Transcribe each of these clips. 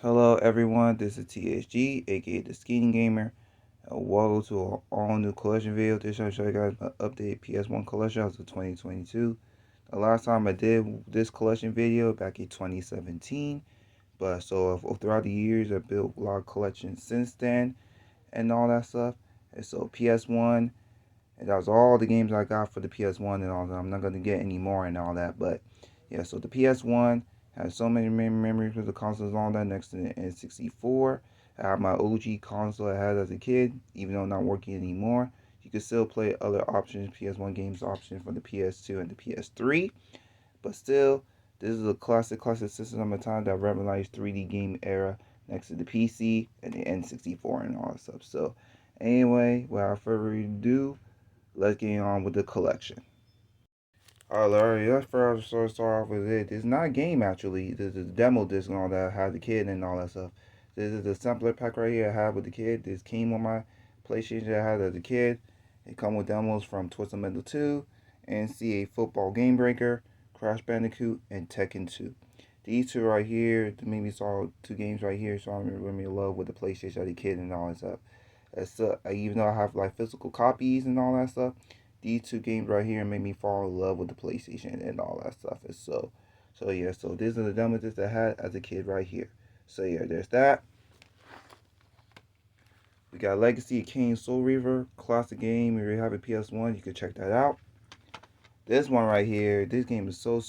Hello everyone, this is TSG, aka the Skating Gamer. Welcome to an all new collection video. This I'll show you guys my updated PS1 collection as of 2022. The last time I did this collection video back in 2017, but so throughout the years I built a lot of collections since then and all that stuff. And so PS1, and that was all the games I got for the PS1 and all that. I'm not gonna get any more and all that, but yeah. So the PS1 has so many memories with the consoles on that next to the N64. I have my OG console I had as a kid, even though not working anymore. You can still play other options, PS1 games options for the PS2 and the PS3, but still, this is a classic system of time that revolutionized 3D game era next to the PC and the N64 and all that stuff. So, anyway, without further ado, let's get on with the collection. Alright, let's first start off with it. It's not a game actually. This is a demo disc and all that. I had the kid and all that stuff. This is the sampler pack right here I had with the kid. This came on my PlayStation I had as a kid. It come with demos from Twisted Metal 2, NCAA Football Game Breaker, Crash Bandicoot, and Tekken 2. These two right here, maybe saw two games right here, so I'm really in love with the PlayStation as a kid and all that stuff. Even though I have like physical copies and all that stuff, these two games right here made me fall in love with the PlayStation and all that stuff. And so yeah, so these are the demos that I had as a kid right here. So yeah, there's that. We got Legacy of Kain Soul Reaver, classic game. If you have a PS1, you can check that out. This one right here, this game is so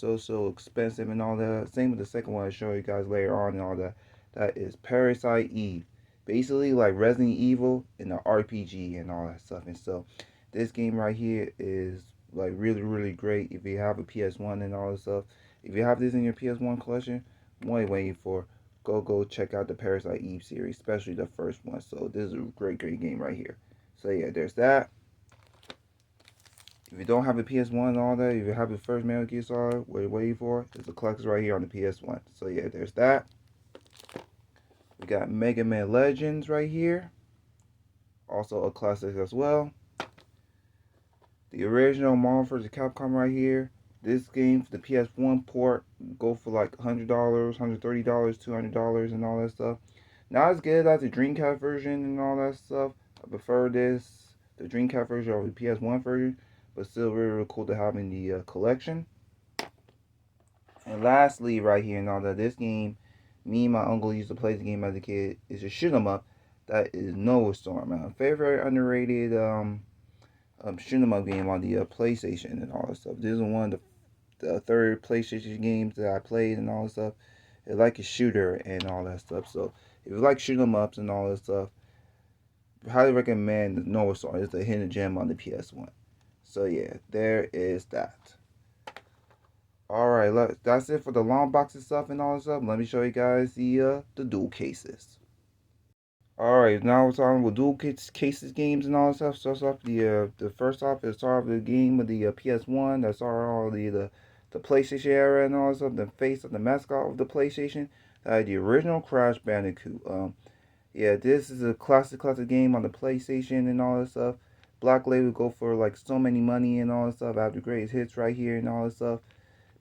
expensive and all that. Same with the second one I'll show you guys later on and all that. That is Parasite Eve. Basically like Resident Evil in the RPG and all that stuff. And so this game right here is like really great if you have a PS1 and all that stuff. If you have this in your PS1 collection, what are you waiting for? Go check out the Parasite Eve series, especially the first one. So this is a great game right here. So yeah, there's that. If you don't have a PS1 and all that, if you have the first Metal Gear Solid, what you're waiting for is the collectors right here on the PS1. So yeah, there's that. We got Mega Man Legends right here. Also a classic as well. The original Marvel vs. Capcom right here. This game for the PS1 port go for like $100, $130, $200 and all that stuff. Not as good as the Dreamcast version and all that stuff. I prefer this, the Dreamcast version over the PS1 version, but still really cool to have in the collection. And lastly, right here and all that, this game, me and my uncle used to play the game as a kid. It's a shoot 'em up. That is Noah Storm, man. Very underrated shoot 'em up game on the PlayStation and all that stuff. This is one of the third PlayStation games that I played and all that stuff. It's like a shooter and all that stuff. So if you like shoot 'em ups and all that stuff, I highly recommend Noah Storm. It's a hidden gem on the PS1. So yeah, there is that. Alright, that's it for the long boxes stuff and all that stuff. Let me show you guys the dual cases. Alright, now we're talking about dual cases games and all that stuff. Starts off the first off is start off the game with the PS1. That's all the PlayStation era and all that stuff. The face of the mascot of the PlayStation. The original Crash Bandicoot. Yeah, this is a classic game on the PlayStation and all that stuff. Black Label go for like so many money and all that stuff. I have the greatest hits right here and all that stuff.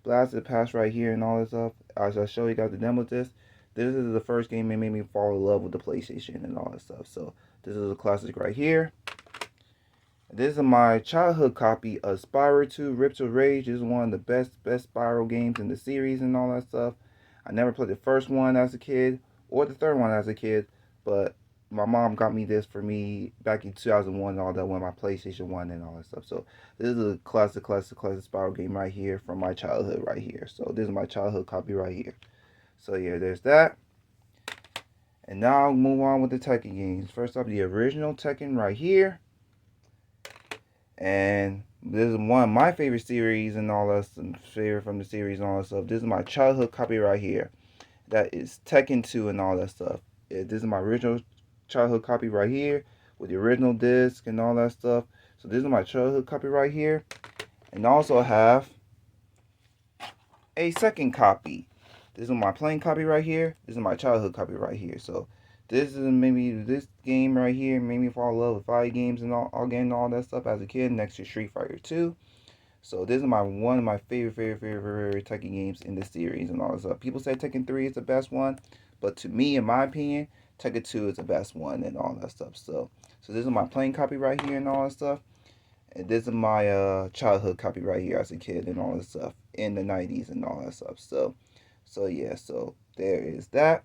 Blasted Pass right here and all that stuff. As I show you guys the demo disc. This is the first game that made me fall in love with the PlayStation and all that stuff. So this is a classic right here. This is my childhood copy of Spyro 2 Rip to Rage. This is one of the best Spyro games in the series and all that stuff. I never played the first one as a kid or the third one as a kid, but my mom got me this for me back in 2001 and all that when my PlayStation 1 and all that stuff. So this is a classic Spyro game right here from my childhood right here. So this is my childhood copy right here. So yeah, there's that. And now I'll move on with the Tekken games. First up, the original Tekken right here. And this is one of my favorite series and all that, favorite from the series and all that stuff. This is my childhood copy right here. That is Tekken 2 and all that stuff. Yeah, this is my original childhood copy right here with the original disc and all that stuff. So this is my childhood copy right here. And I also have a second copy. This is my playing copy right here. This is my childhood copy right here. So this is maybe this game right here made me fall in love with fighting games and all getting all that stuff as a kid next to Street Fighter 2. So this is one of my favorite Tekken games in the series and all that stuff. People say Tekken 3 is the best one, but to me, in my opinion, Tekken 2 is the best one and all that stuff. So this is my playing copy right here and all that stuff. And this is my childhood copy right here as a kid and all that stuff in the 90s and all that stuff. So yeah, so there is that.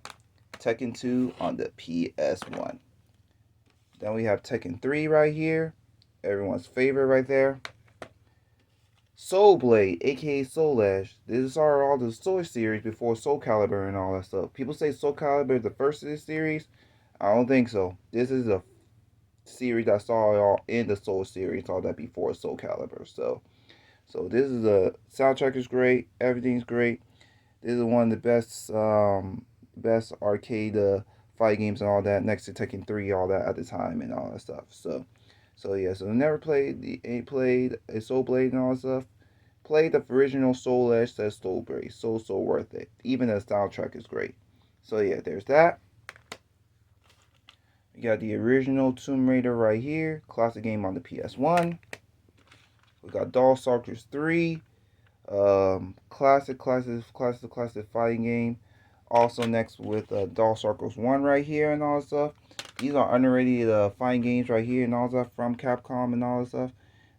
Tekken 2 on the PS1. Then we have Tekken 3 right here. Everyone's favorite right there. Soul Blade, aka Soul Edge. These are all the Soul series before Soul Calibur and all that stuff. People say Soul Calibur is the first of this series. I don't think so. This is a series I saw all in the Soul series, all that before Soul Calibur. So this is a soundtrack is great. Everything's great. This is one of the best arcade fight games and all that. Next to Tekken 3, all that at the time and all that stuff. So yeah. So never ain't played a Soul Blade and all that stuff. Played the original Soul Edge, says Soul Blade. So worth it. Even the soundtrack is great. So yeah, there's that. We got the original Tomb Raider right here. Classic game on the PS1. We got Darkstalkers 3. Classic fighting game. Also next with Darkstalkers 1 right here and all that stuff. These are underrated fighting games right here and all that stuff from Capcom and all that stuff.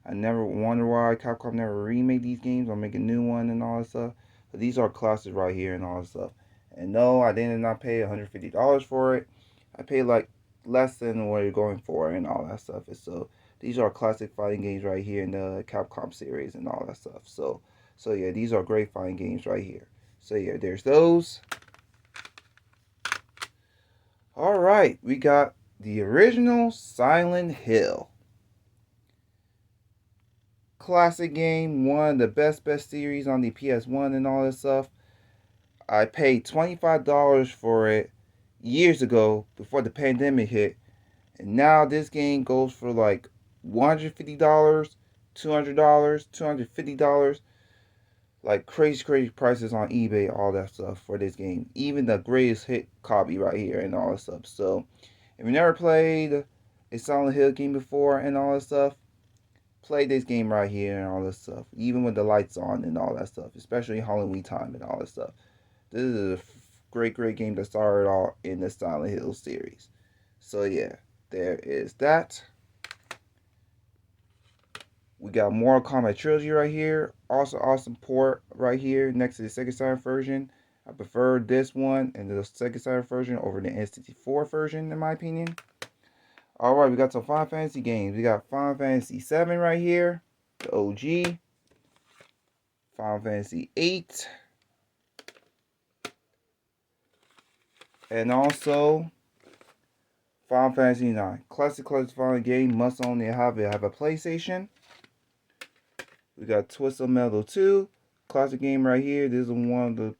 I never wonder why Capcom never remade these games or make a new one and all that stuff. But these are classics right here and all that stuff. And no, I did not pay $150 for it. I paid like less than what you're going for and all that stuff. So these are classic fighting games right here in the Capcom series and all that stuff. So yeah, these are great fighting games right here. So yeah, there's those. Alright, we got the original Silent Hill. Classic game, one of the best series on the PS1 and all that stuff. I paid $25 for it years ago before the pandemic hit. And now this game goes for like $150, $200, $250. Like crazy prices on eBay, all that stuff for this game. Even the greatest hit copy right here and all that stuff. So if you never played a Silent Hill game before and all that stuff, play this game right here and all that stuff. Even with the lights on and all that stuff. Especially Halloween time and all that stuff. This is a great game that started all in the Silent Hill series. So yeah, there is that. We got Mortal Kombat Trilogy right here. Also awesome port right here next to the Sega Saturn version. I prefer this one and the Sega Saturn version over the N64 version in my opinion. Alright, we got some Final Fantasy games. We got Final Fantasy 7 right here. The OG. Final Fantasy 8. And also Final Fantasy 9. Classic final game. Must only have a PlayStation. We got Twisted Metal 2, classic game right here. This is one of the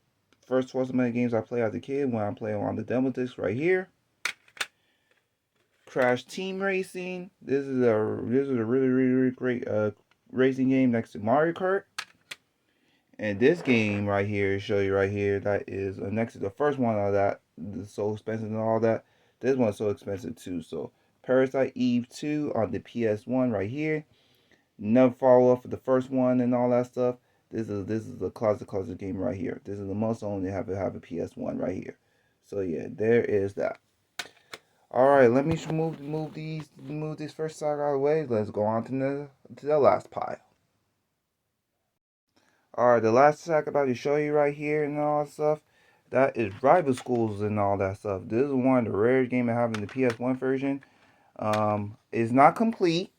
first Twisted Metal games I played as a kid when I played on the demo disc right here. Crash Team Racing. This is a really great racing game next to Mario Kart. And this game right here, show you right here, that is next to the first one of that. It's so expensive and all that. This one's so expensive too. So Parasite Eve 2 on the PS1 right here. Never follow up for the first one and all that stuff. This is a classic game right here. This is the most only have a PS1 right here. So yeah, there is that. All right, let me move this first saga out of the way. Let's go on to the last pile. All right, the last saga I'm about to show you right here and all that stuff. That is Rival Schools and all that stuff. This is one of the rarest games I have in the PS1 version. It's not complete.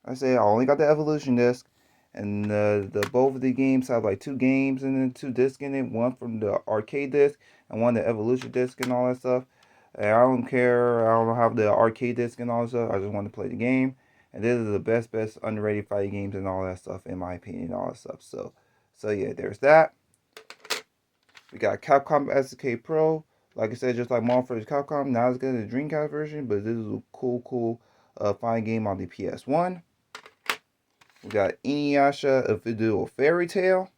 I say I only got the Evolution disc, and the both of the games have like 2 games and then 2 discs in it. One from the arcade disc and one the Evolution disc and all that stuff. And I don't care. I don't have the arcade disc and all that stuff. I just want to play the game. And this is the best underrated fighting games and all that stuff in my opinion. All that stuff. So yeah, there's that. We got Capcom SK Pro. Like I said, just like Marvel vs. Capcom, not as good as the Dreamcast version, but this is a cool fighting game on the PS1. We got Inuyasha, a Video Fairy Tale.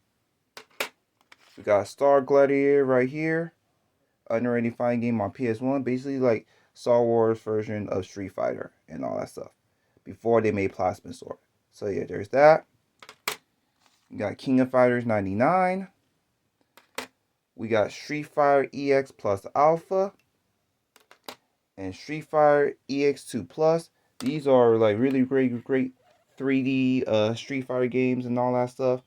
We got Star Gladiator right here. Underrated fighting game on PS1. Basically like Star Wars version of Street Fighter and all that stuff. Before they made Plasma Sword. So yeah, there's that. We got King of Fighters 99. We got Street Fighter EX Plus Alpha and Street Fighter EX2 Plus. These are like really great 3D Street Fighter games and all that stuff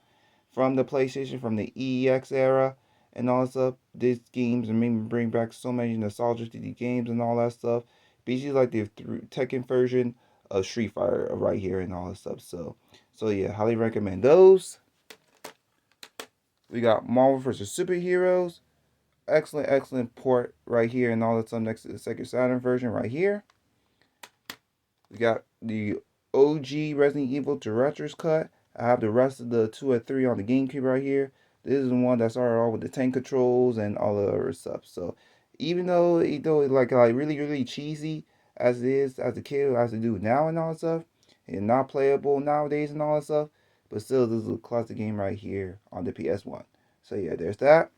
from the PlayStation, from the EX era and all that stuff. These games and made me bring back so many nostalgia to these games and all that stuff. Basically like the Tekken version of Street Fighter right here and all that stuff. So yeah, highly recommend those. We got Marvel vs. Superheroes. Excellent port right here and all that stuff next to the Sega Saturn version right here. We got the OG Resident Evil Director's Cut. I have the rest of the 2 and 3 on the GameCube right here. This is the one that started off with the tank controls and all the other stuff. So even though it's like really cheesy as it is as a kid, as to do now and all that stuff, and not playable nowadays and all that stuff, but still this is a classic game right here on the PS1. So yeah, there's that.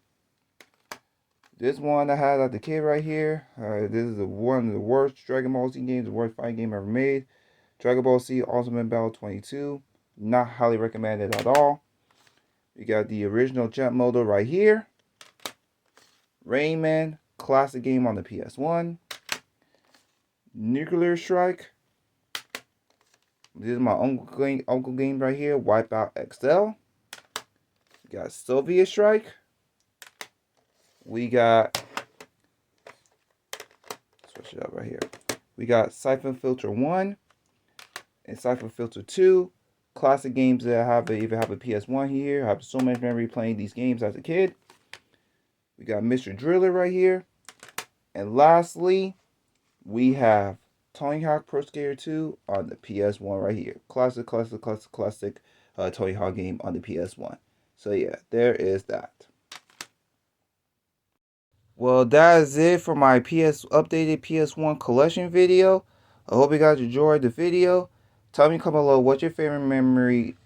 This one I had as a kid right here. This is one of the worst Dragon Ball Z games, the worst fighting game ever made. Dragon Ball Z Ultimate Battle 22. Not highly recommended at all. We got the original Jump Modo right here. Rayman, classic game on the PS1. Nuclear Strike. This is my uncle game right here. Wipeout XL. We got Soviet Strike. We got, switch it up right here. We got Siphon Filter 1 and Siphon Filter 2. Classic games that I even have a PS1 here. I have so much memory playing these games as a kid. We got Mr. Driller right here. And lastly, we have Tony Hawk Pro Skater 2 on the PS1 right here. Classic Tony Hawk game on the PS1. So yeah, there is that. Well, that is it for my updated PS1 collection video. I hope you guys enjoyed the video. Tell me comment below what's your favorite memory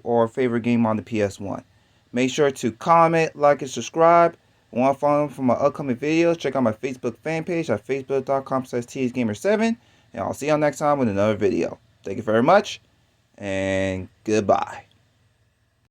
or favorite game on the PS1. Make sure to comment, like, and subscribe. Want to follow me for my upcoming videos? Check out my Facebook fan page at facebook.com/tsgamer7. And I'll see y'all next time with another video. Thank you very much, and goodbye.